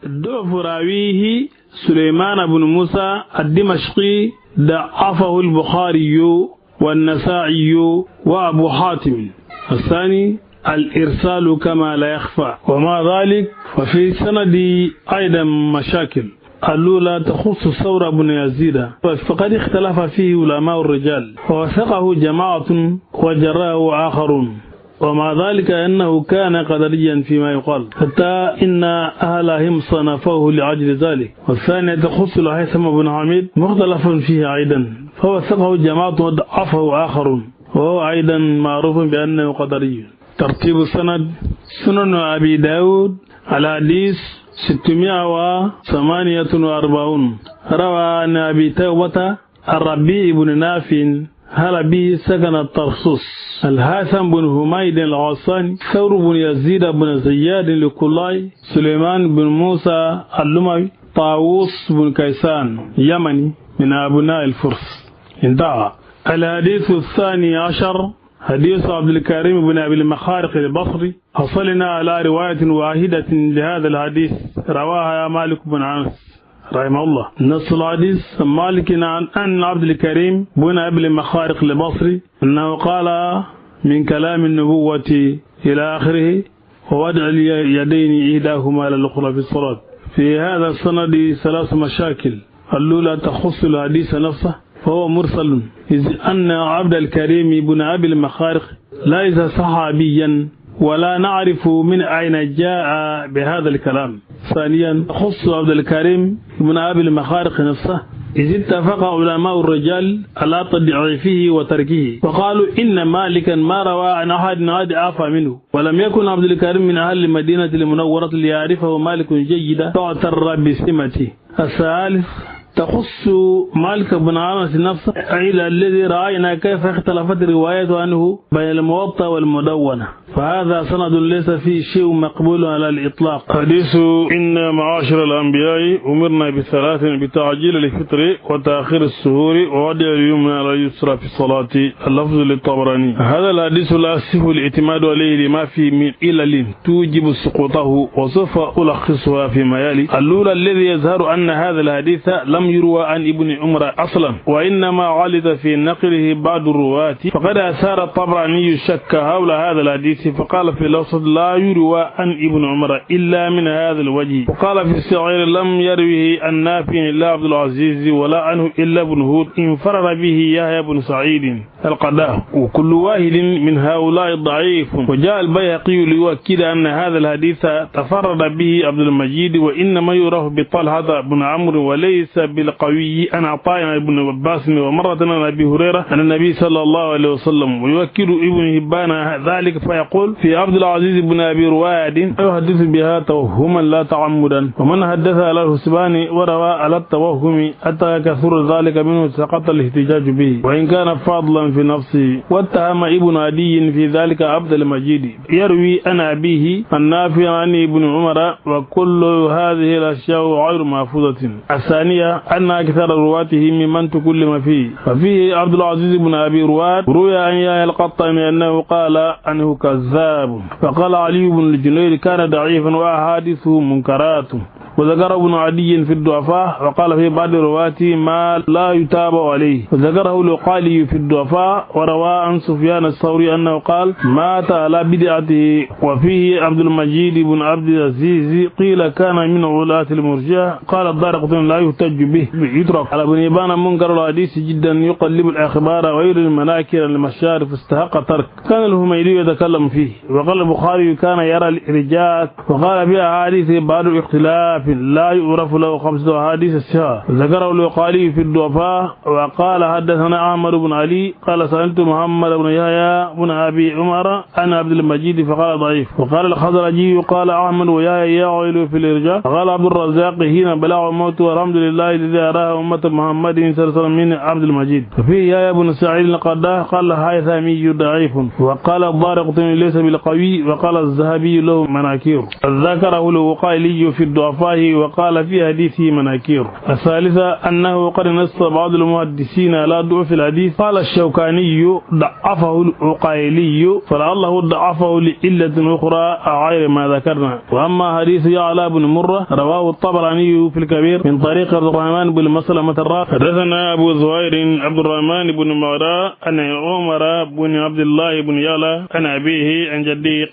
ضعف راويه سليمان بن موسى الدمشقي ضعفه البخاري والنسائي وأبو حاتم. الثاني الإرسال كما لا يخفى، ومع ذلك ففي سند أيضا مشاكل. الأولى تخص ثور بن يزيد، فقد اختلف فيه علماء الرجال، ووثقه جماعة وجراه آخرون، ومع ذلك أنه كان قدريا فيما يقال، حتى إن أهلهم صنفوه لأجل ذلك. والثانية تخص الهيثم بن حميد، مختلف فيه أيضا، فوثقه جماعة وضعفه آخرون، وهو أيضا معروف بأنه قدري. ترتيب السند: سنن أبي داود الحديث 648 روى عن أبي توبة الربيع بن نافع هلبي سكن الترسوس، الهيثم بن حميد الغساني، ثور بن يزيد بن زياد الكلاي، سليمان بن موسى اللموي، طاووس بن كيسان يمني من أبناء الفرس. انتهى. الحديث الثاني عشر حديث عبد الكريم بن أبي المخارق البصري. حصلنا على رواية واحدة لهذا الحديث رواها مالك بن أنس رحمه الله. نص الحديث مالك عن عبد الكريم بن أبي المخارق البصري أنه قال من كلام النبوة إلى آخره: ووضع اليدين إحداهما على الأخرى في الصلاة. في هذا السند ثلاث مشاكل. الأولى تخص الحديث نفسه، فهو مرسل، إذ أن عبد الكريم بن أبي المخارق ليس صحابيا ولا نعرف من أين جاء بهذا الكلام. ثانيا تخص عبد الكريم بن أبي المخارق نفسه، إذ اتفق علماء الرجال على تضعيفه وتركه، وقالوا إن مالكا ما روى عن أحد أضعف منه، ولم يكن عبد الكريم من أهل المدينة المنورة ليعرفه مالك جيدا فاعتر بسمته. الثالث تخص مالك بن أنس نفسه، إلى الذي رأينا كيف اختلفت روايته عنه بين الموطأ والمدونة، فهذا سند ليس فيه شيء مقبول على الإطلاق. حديث: إن معاشر الأنبياء أمرنا بثلاث: بتعجيل الفطر وتأخير السهور ووضع اليمنى على اليسرى في الصلاة. اللفظ للطبراني. هذا الحديث لا يصح الاعتماد عليه لما فيه من علل توجب سقوطه، وسوف ألخصها فيما يلي. الأولى الذي يظهر أن هذا الحديث لم يروى عن ابن عمر أصلا، وإنما غلط في نقله بعض الرواة، فقد أثار الطبراني الشك حول هذا الحديث، فقال في الأوسط: لا يروى عن ابن عمر إلا من هذا الوجه. وقال في الصغير: لم يروه عن نافع إلا عبد العزيز، ولا عنه إلا ابن هود، انفرد به يحيى بن سعيد القداه، وكل واحد من هؤلاء ضعيف. وجاء البيهقي ليؤكد أن هذا الحديث تفرد به عبد المجيد، وإنما يعرف بطلحة بن عمرو وليس بالقوي أن أعطانا ابن عباس ومرة عن أبي هريرة عن النبي صلى الله عليه وسلم. ويؤكد ابن هبان ذلك فيقول في عبد العزيز بن أبي رواد: يحدث بها توهما لا تعمدا، ومن حدث على الحسبان وروى على التوهم حتى كثر ذلك منه سقط الاحتجاج به، وإن كان فاضلا في نفسه. واتهم ابن عدي في ذلك عبد المجيد، يروي عن أبيه النافع عن ابن عمر، وكل هذه الأشياء غير محفوظة. الثانية أن أكثر رواته ممن تكلم فيه، ففيه عبد العزيز بن أبي رواد روي عن يحيى القطاني أنه قال عنه كذاب، فقال علي بن الجنيد كان ضعيفا وأحاديثه منكرات. وذكر ابن عدي في الضعفاء، وقال في بعض رواته ما لا يتابع عليه. وذكره العقالي في الضعفاء، وروى عن سفيان الثوري أنه قال مات على بدعته. وفيه عبد المجيد بن عبد العزيز قيل كان من ولاة المرجئة. قال الدارقطني لا يحتج به، يترك. على ابن هبان منكر الحديث جدا، يقلب الأخبار غير المناكر المشارف، استحق ترك. كان الهميدي يتكلم فيه. وقال البخاري كان يرى الإرجاء، وقال في أحاديث بعض الاختلاف لا يعرف له 5 أحاديث الصحة. ذكره العقالي في الضعفاء، وقال حدثنا أحمد بن علي قال سألت محمد بن يحيى بن أبي عمر عن عبد المجيد فقال ضعيف. وقال الخزرجي قال أحمد ويحيى يعول في الإرجاء. وقال عبد الرزاق حين بلغ الموت والحمد لله الذي أراه أمة محمد صلى الله عليه وسلم من عبد المجيد. ففيه يحيى بن سعيد القداه قال هيثمي ضعيف. وقال الدارقطني ليس بالقوي. وقال الذهبي له مناكير. ذكره العقالي في الضعفاء الله وقال في حديثه مناكير. الثالثة أنه قد نص بعض المحدثين على ضعف الحديث. قال الشوكاني ضعفه العقيلي فلعله ضعفه لعلة أخرى غير ما ذكرنا. وأما حديث يعلى بن مرة رواه الطبراني في الكبير من طريق عبد الرحمن بن مسلمة الرافع. حدثنا أبو زهير عبد الرحمن بن مغراء عن عمر بن عبد الله بن يعلى عن أبيه عن جده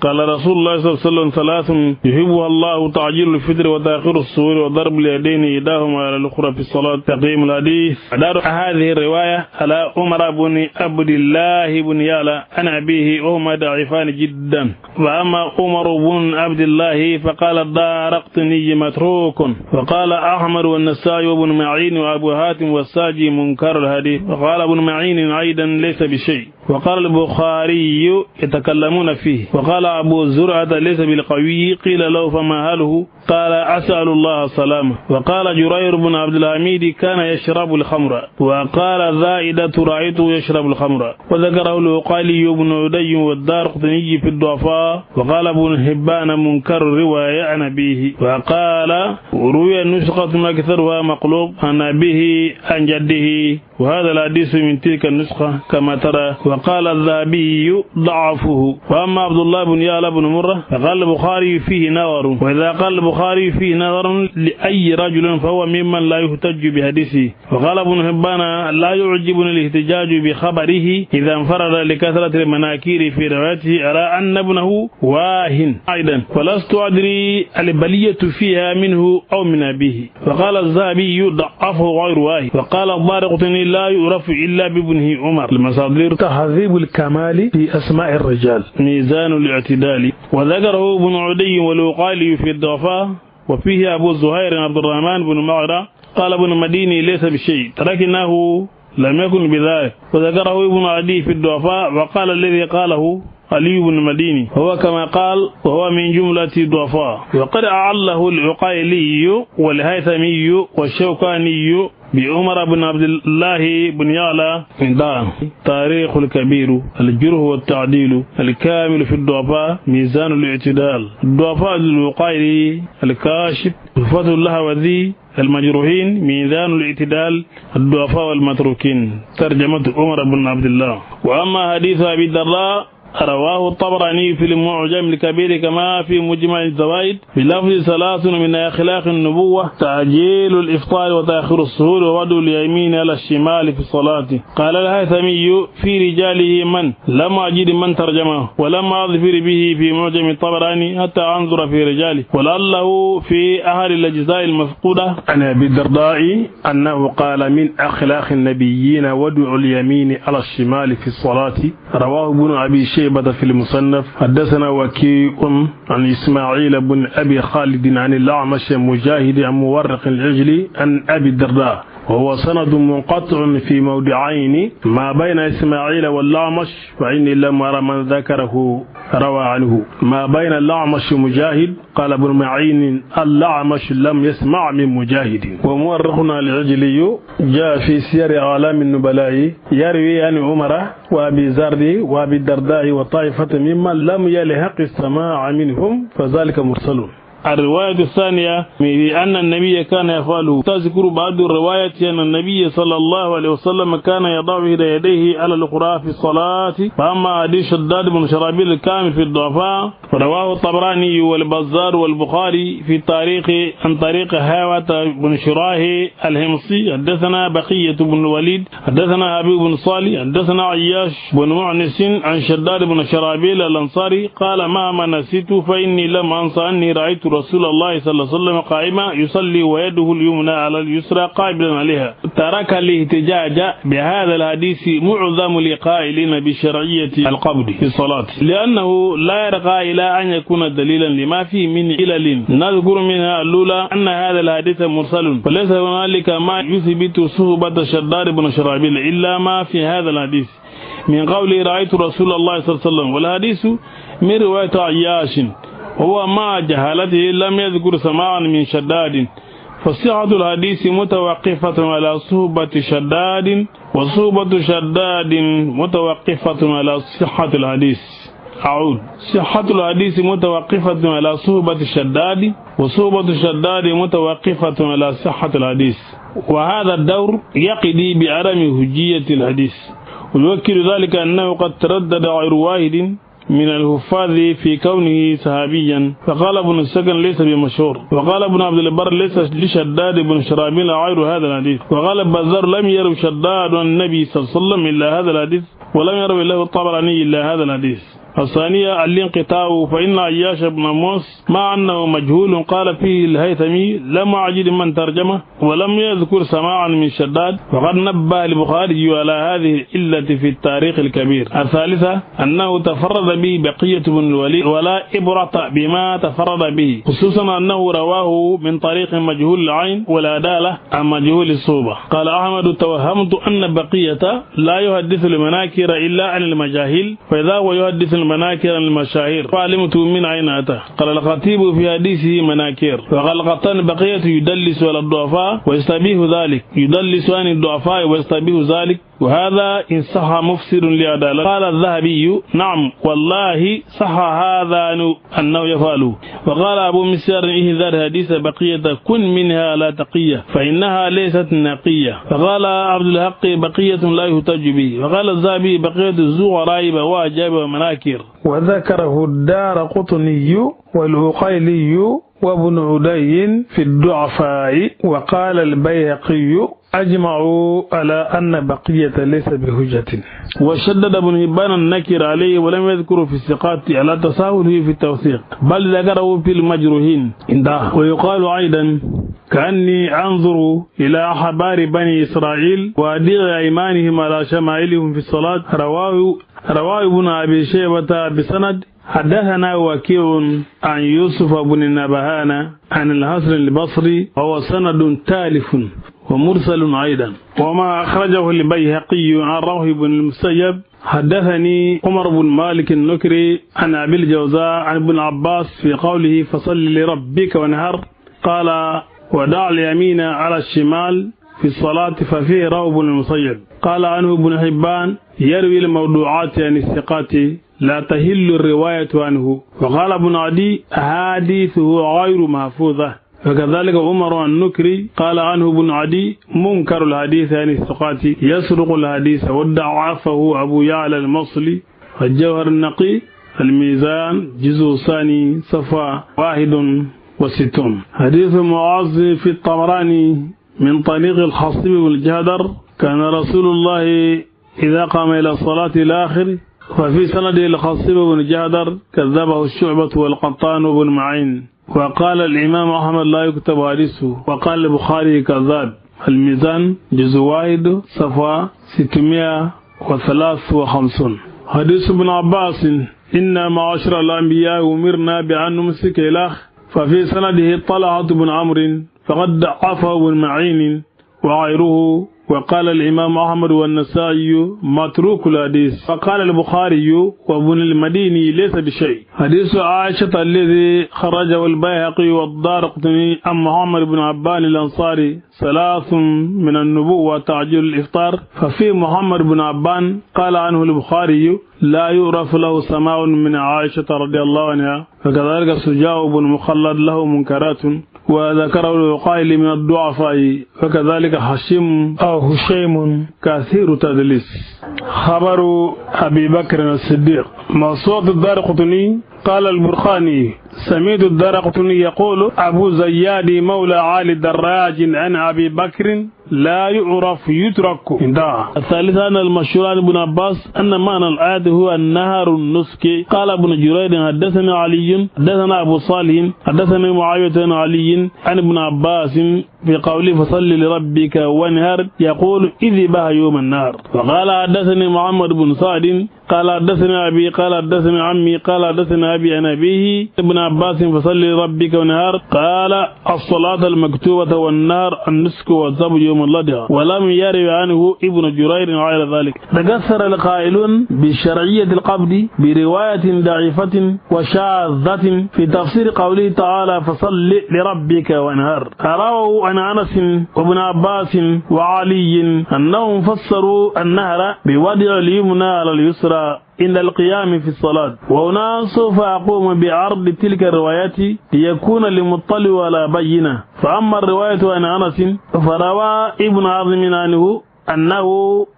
قال رسول الله صلى الله عليه وسلم ثلاث يحبها الله: تعجيل الفطر وتأخير السحور وضرب اليدين إحداهما على الأخرى في الصلاة. تقييم الحديث. دار هذه الرواية على عمر بن عبد الله بن يعلى عن أبيه وهما ضعيفان جدا. وأما عمر بن عبد الله فقال الدارقطني متروك، وقال أحمد والنسائي وابن معين وأبو هاتم والساجي منكر الحديث، وقال ابن معين أيضا ليس بشيء، وقال البخاري يتكلمون فيه، وقال أبو زرعة ليس بالقوي. قيل له فما هاله؟ قال أسأل الله السلامة. وقال جرير بن عبد الحميد كان يشرب الخمر، وقال زائدة رأيته يشرب الخمر. وذكره العقيلي بن عدي والدارقطني في الضعفاء. وقال ابن حبان منكر الرواية عن أبيه. وقال روي نسخة أكثرها مقلوب عن أبيه عن جده، وهذا الحديث من تلك النسخة كما ترى. وقال الذهبي ضعفه. وأما عبد الله بن يعلى بن مرة فقال البخاري فيه نظر، وإذا قال البخاري فيه نظر لأي رجل فهو ممن لا يحتج بحديثه. وقال ابن حبان لا يعجبني الاحتجاج بخبره إذا انفرد لكثرة المناكير في روايته، أرى أن ابنه واهن أيضا، ولست أدري البلية فيها منه أو من أبيه. وقال الذهبي ضعفه غير واهن. وقال الدارقطني لا يعرف إلا بابنه عمر. المصادر تهذيب الكمال في أسماء الرجال، ميزان الاعتدال. وذكره ابن عدي والعقيلي في الضعفاء، وفيه أبو زهير عبد الرحمن بن مغراء قال ابن مديني ليس بشيء، تركناه لم يكن بذلك. وذكره ابن عدي في الضعفاء، وقال الذي قاله علي بن مديني هو كما قال، وهو من جملة الضعفاء. وقد أعله العقيلي والهيثمي والشوكاني بعمر بن عبد الله بن يعلى من تاريخ الكبير، الجرح والتعديل، الكامل في الضعفاء، ميزان الاعتدال. الضعفاء العقيلي، الكاشف، الفتح اللهوذي، المجروحين، ميزان الاعتدال، الضعفاء والمتروكين. ترجمة عمر بن عبد الله. وأما حديث أبي الدرداء رواه الطبراني في المعجم الكبير كما في مجمع الزوائد بلفظ 3 من أخلاق النبوة: تعجيل الإفطار وتأخير السحور ووضع اليمين على الشمال في الصلاة. قال الهيثمي في رجاله من لم أجد من ترجمه ولم أظفر به في معجم الطبراني حتى أنظر في رجاله، ولعله في أهل الأجزاء المفقودة. عن أبي الدرداء أنه قال من أخلاق النبيين وضع اليمين على الشمال في الصلاة. رواه ابن أبي شيبة في المصنف. حدثنا وكيع عن إسماعيل بن أبي خالد عن الأعمش مجاهد عن مورق العجلي عن أبي الدرداء، وهو سند منقطع في موضعين ما بين إسماعيل والأعمش، فإني لم أرى من ذكره روى عنه. ما بين الأعمش مجاهد، قال ابن معين الأعمش لم يسمع من مجاهد. ومورخنا العجلي جاء في سير أعلام النبلاء يروي عن عمر وأبي زرد وأبي الدرداء وطائفة ممن لم يلحق السماع منهم، فذلك مرسل. الرواية الثانية بأن النبي كان يفعله. تذكر بعض الرواية أن النبي صلى الله عليه وسلم كان يضع يديه على الأخرى في الصلاة. فأما حديث شداد بن شرابيل الكامل في الضعفاء رواه الطبراني والبزار والبخاري في التاريخ عن طريق هاوة بن شراه الهمصي. حدثنا بقية بن الوليد حدثنا أبي بن صالح حدثنا عياش بن معنس عن شداد بن شرابيل الأنصاري قال مهما نسيت فإني لم أنسى أني رأيت رسول الله صلى الله عليه وسلم قائما يصلي ويده اليمنى على اليسرى قابلا عليها. ترك الاحتجاج بهذا الحديث معظم القائلين بشرعية القبض في الصلاة، لأنه لا يرقى إلى أن يكون دليلا لما فيه من علل. نذكر منها الأولى أن هذا الحديث مرسل، وليس هنالك ما يثبت صحبة شداد بن شرابيل إلا ما في هذا الحديث من قول رأيت رسول الله صلى الله عليه وسلم، والحديث من رواية عياش هو مع جهالته لم يذكر سماعا من شداد، فصحة الحديث متوقفة على صحبة شداد، وصحبة شداد متوقفة على صحة الحديث. أعود. صحة الحديث متوقفة على صحبة الشداد، وصحبة الشداد متوقفة على صحة الحديث، وهذا الدور يقضي بعدم هجية الحديث. ويؤكد ذلك أنه قد تردد غير واحد من الحفاظ في كونه صحابيا، فقال ابن السكن ليس بمشهور، وقال ابن عبد البر ليس لشداد بن شرابيل غير هذا الحديث، وقال البزار لم يرو شداد عن النبي صلى الله عليه وسلم إلا هذا الحديث، ولم يرو له الطبراني إلا هذا الحديث. الثانية الانقطاع، فإن عياش بن موسى مع أنه مجهول قال فيه الهيثمي لم أجد من ترجمه ولم يذكر سماعا من شداد، وقد نبه البخاري على هذه العلة في التاريخ الكبير. الثالثة أنه تفرد به بقية بن الوليد ولا إبرة بما تفرد به، خصوصا أنه رواه من طريق مجهول العين والعدالة عن مجهول الصوبة. قال أحمد توهمت أن بقية لا يحدث المناكر إلا عن المجاهيل، فإذا هو يحدث المناكر المشاهير فعلمت من أين أتى. قال الخطيب في حديثه مناكر، وقال قطان بقية يدلس على الضعفاء ويستبيه ذلك، يدلس عن الضعفاء ويستبيه ذلك، وهذا إن صح مفسر لعدالة. قال الذهبي نعم والله صح هذا أنه يفعله. وقال أبو مسير إهذار حديث بقية كن منها لا تقية فإنها ليست نقية. فقال عبد الحق بقية لا يحتج به. وقال الذهبي بقية ذو غرائب وأعجاب ومناكر. وذكره الدارقطني والعقيلي وابن عدي في الضعفاء. وقال البيهقي أجمعوا على أن بقية ليس بهجة. وشدد ابن هبان النكر عليه ولم يذكر في الثقات على تساهله في التوثيق، بل ذكره في المجروحين عنده. ويقال أيضا كأني أنظر إلى أحبار بني إسرائيل وأدير أيمانهم على شمائلهم في الصلاة. رواه ابن أبي شيبة بسند حدثنا وكيع عن يوسف بن النبهان عن الحسن البصري، وهو سند تالف ومرسل أيضا. وما أخرجه البيهقي عن روح بن المسيب حدثني عمر بن مالك النكري عن أبي الجوزاء عن ابن عباس في قوله فصل لربك وانهر، قال ودع اليمين على الشمال في الصلاة ففيه روح بن المسيب. قال عنه ابن حبان يروي الموضوعات عن الثقات لا تهل الرواية عنه. وقال ابن عدي أحاديثه غير محفوظة. وكذلك عمر النكري قال عنه ابن عدي منكر الحديث عن الثقات يسرق الحديث وضعفه أبو يعلى المصلي. والجوهر النقي الميزان جزء ثاني صفحة 61. حديث معاذ في الطبراني من طريق الخصيب بن الجهدر كان رسول الله إذا قام إلى الصلاة الآخر، ففي سنده الخصيب بن الجهدر كذبه الشعبة والقطان بن معين. وقال الإمام أحمد لا يكتب حديثه. وقال البخاري كذاب. الميزان جزء 1 صفحة 653. حديث ابن عباس إن معاشر الأنبياء أمرنا بأن نمسك الأخ، ففي سنده طلحة بن عمرو فقد ضعفه بن معين وغيره. وقال الإمام أحمد والنسائي متروك الحديث. فقال البخاري وابن المديني ليس بشيء. حديث عائشة الذي خرجه البيهقي والدارقطني عن محمد بن عبان الأنصاري 3 من النبوة تعجيل الإفطار، ففي محمد بن عبان قال عنه البخاري لا يعرف له سماع من عائشة رضي الله عنها. فكذلك سجاع بن مخلد له منكرات وذكره العقيلي من الضعفاء. وكذلك هشيم كثير تدليس. خبر أبي بكر الصديق موسوعة الدارقطني. قال البرخاني سمعت الدارقطني يقول أبو زياد مولى علي الدراج عن أبي بكر لا يعرف يترك. الثالثة أن المشهور عن ابن عباس أن معنى الآية هو النهر النسك. قال ابن جرير حدثنا علي حدثنا أبو صالح حدثنا معاوية عن علي عن ابن عباس في قوله فصل لربك وانهر يقول إذ بها يوم النهر. وقال حدثني محمد بن سعد قال حدثنا أبي قال حدثنا عمي قال حدثنا أبي عن أبيه ابن عباس فصل لربك وانهر قال الصلاة المكتوبة والنهر النسك والذبح يوم الأضحى. ولم يروي عنه ابن جرير غير ذلك. تكسر القائلون بشرعية القبض برواية ضعيفة وشاذة في تفسير قوله تعالى فصل لربك وانهر. رووا عن أنس وابن عباس وعلي أنهم فسروا النهر بوضع اليمنى على اليسرى عند القيام في الصلاة. وهنا سوف أقوم بعرض تلك الروايات ليكون للمطلع على بينة. فأما الرواية عن أنس فروى ابن عظم عنه أنه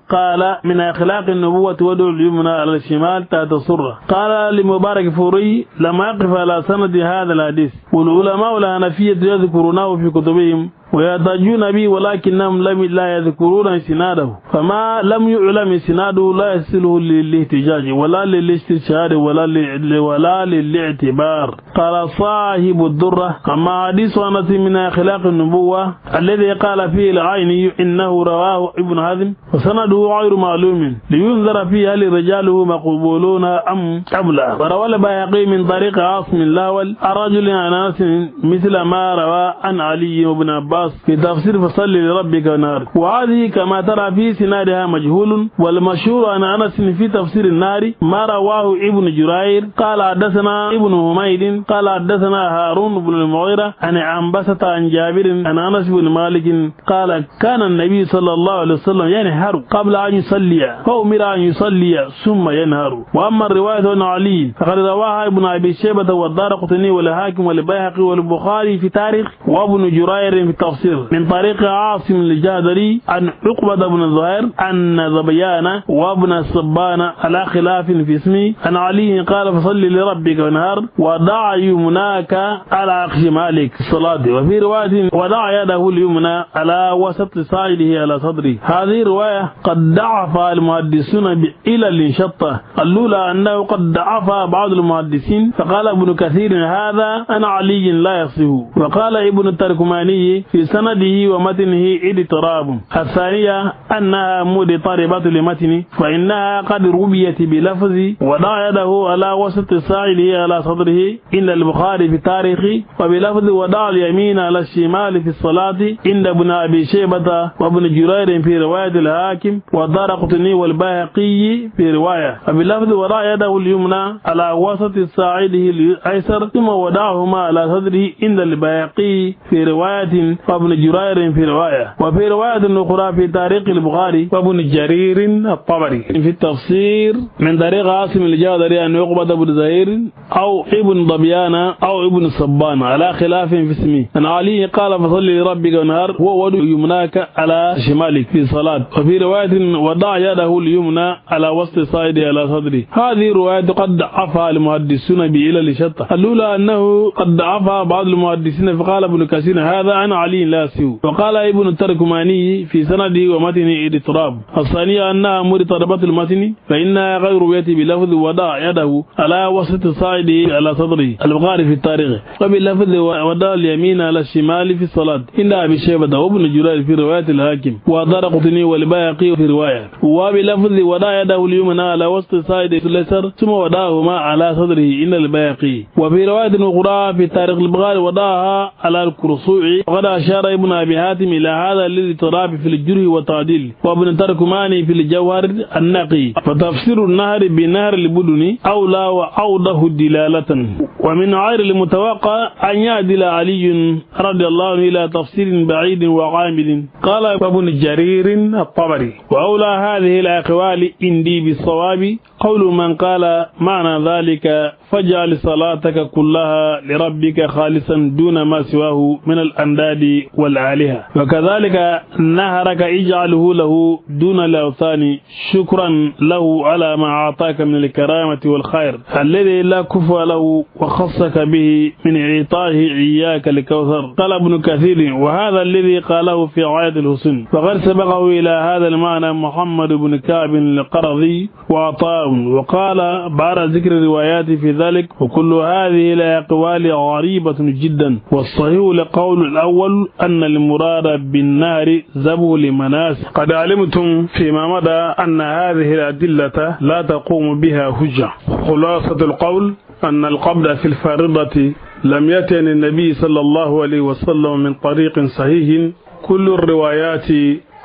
قال من أخلاق النبوة وضع اليمنى على الشمال تحت السرة. قال لمبارك فوري لما يقف على سند هذا الحديث، والعلماء الحنفية يذكرونه في كتبهم ويحتجون به ولكنهم لا يذكرون سناده، فما لم يعلم سناده لا يصله للاحتجاج ولا للاستشهاد ولا للاعتبار. قال صاحب الدرة أما حديث أنس من أخلاق النبوة الذي قال فيه العيني إنه رواه ابن حزم وسنده غير معلوم لينظر فيه هل رجاله مقبولون أم لا. وروى البيهقي من طريق عاصم الأول الرجل عن أنس مثل ما روى عن علي وابن عباس في تفسير فصل لربك ونهار. وهذه كما ترى في سنادها مجهول، والمشهور عن أنس في تفسير النار ما رواه ابن جرير قال حدثنا ابن حميد قال حدثنا هارون بن المغيرة عن عنبسة عن جابر عن أنس بن مالك قال كان النبي صلى الله عليه وسلم ينهر قبل أن يصلي فأمر أن يصلي ثم ينهر. وأما الرواية عن علي فقد رواها ابن أبي شيبة والدارقطني والحاكم والبيهقي والبخاري في تاريخ وابن جرير في تفسير من طريق عاصم الجادري عن عقبة بن زهير أن ظبيان وابن صبان على خلاف في اسمه عن علي قال فصل لربك ونهار ودع يمناك على شمالك الصلاة. وفي رواية ودع يده اليمنى على وسط ساعده على صدره. هذه رواية قد ضعف المحدثون بإلل شتى. الأولى أنه قد ضعف بعض المحدثين فقال ابن كثير هذا أنا علي لا يصح، وقال ابن التركماني في سنده ومتنه اضطراب. الثانية أنها مضطربة لمتن فإنها قد ربيت بلفظ ودع يده على وسط ساعده على صدره عند البخاري في تاريخ، وبلفظ ودع اليمين على الشمال في الصلاة عند ابن أبي شيبة وابن جرير في رواية الحاكم والدارقطني والبيهقي في رواية، وبلفظ ودع يده اليمنى على وسط ساعده الأيسر ثم ودعهما على صدره عند البيهقي في رواية وابن جرير في رواية. وفي رواية أخرى في تاريخ البخاري وابن جرير الطبري في التفسير من طريق عاصم الجادري أن عقبة بن زهير أو ابن ضبيان أو ابن صبان على خلاف في اسمه أن علي قال فصل لربك ونهار هو ودع يمناك على شمالك في صلاة. وفي رواية ودع يده اليمنى على وسط صائده على صدره. هذه رواية قد ضعفها المحدثون بإلل شتى. الأولى أنه قد ضعفها بعض المحدثين فقال ابن كثير هذا عن علي لا سيو، وقال ابن التركماني في سنده ومتنه اضطراب. الثانية أنها مضطربة المتن فإنها غير رواية بلفظ ودع يده على وسط صائده على صدره البخاري في التاريخ، وبلفظ ودع اليمين على الشمال في الصلاة عند أبي شيبة وابن جرير في رواية الحاكم والدارقطني والبيهقي في رواية، وبلفظ ودع يده اليمنى على وسط صائده الأيسر ثم ودعهما على صدره عند البيهقي. وفي رواية أخرى في تاريخ البخاري ودعها على الكرسوع. وقد أشار ابن أبي حاتم إلى هذا الاضطراب في الجرح والتعديل، وابن التركماني في الجوهر النقي. فتفسير النهر بنهر البدن أولى وأوضح دلالة. ومن غير المتوقع أن يعدل علي رضي الله عنه إلى تفسير بعيد وعامل. قال ابن جرير الطبري وأولى هذه الأقوال عندي بالصواب قول من قال معنى ذلك فاجعل صلاتك كلها لربك خالصا دون ما سواه من الأنداد والآلهة، وكذلك نهرك اجعله له دون الأوثان شكرا له على ما أعطاك من الكرامة والخير الذي لا كفى له وخصك به من إعطائه إياك الكوثر. قال ابن كثير وهذا الذي قاله في آية الحسن، وقد سبقه إلى هذا المعنى محمد بن كعب القرظي وعطاء، وقال بعد ذكر الروايات في ذلك وكل هذه الأقوال غريبة جدا، والصحيح لقول الأول أن المراد بالنهر ذبح لمناس. قد علمتم فيما مضى أن هذه الأدلة لا تقوم بها حجة. خلاصة القول أن القبض في الفارضة لم يأتي النبي صلى الله عليه وسلم من طريق صحيح. كل الروايات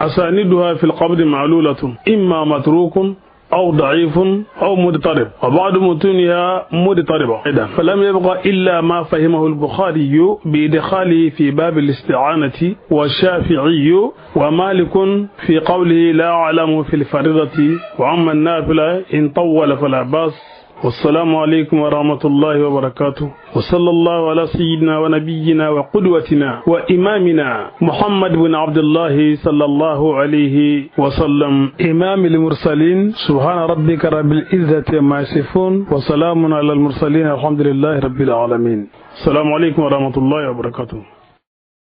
أساندها في القبض معلولة إما متروك أو ضعيف أو مضطرب، وبعض متونها مضطربة أيضا. فلم يبقى إلا ما فهمه البخاري بإدخاله في باب الاستعانة، والشافعي ومالك في قوله لا أعلم في الفريضة، وأما النافلة إن طول فلا بأس. والسلام عليكم ورحمة الله وبركاته، وصلى الله على سيدنا ونبينا وقدوتنا وإمامنا محمد بن عبد الله صلى الله عليه وسلم، إمام المرسلين. سبحان ربك رب العزة ما يصفون، وسلام على المرسلين، الحمد لله رب العالمين. السلام عليكم ورحمة الله وبركاته.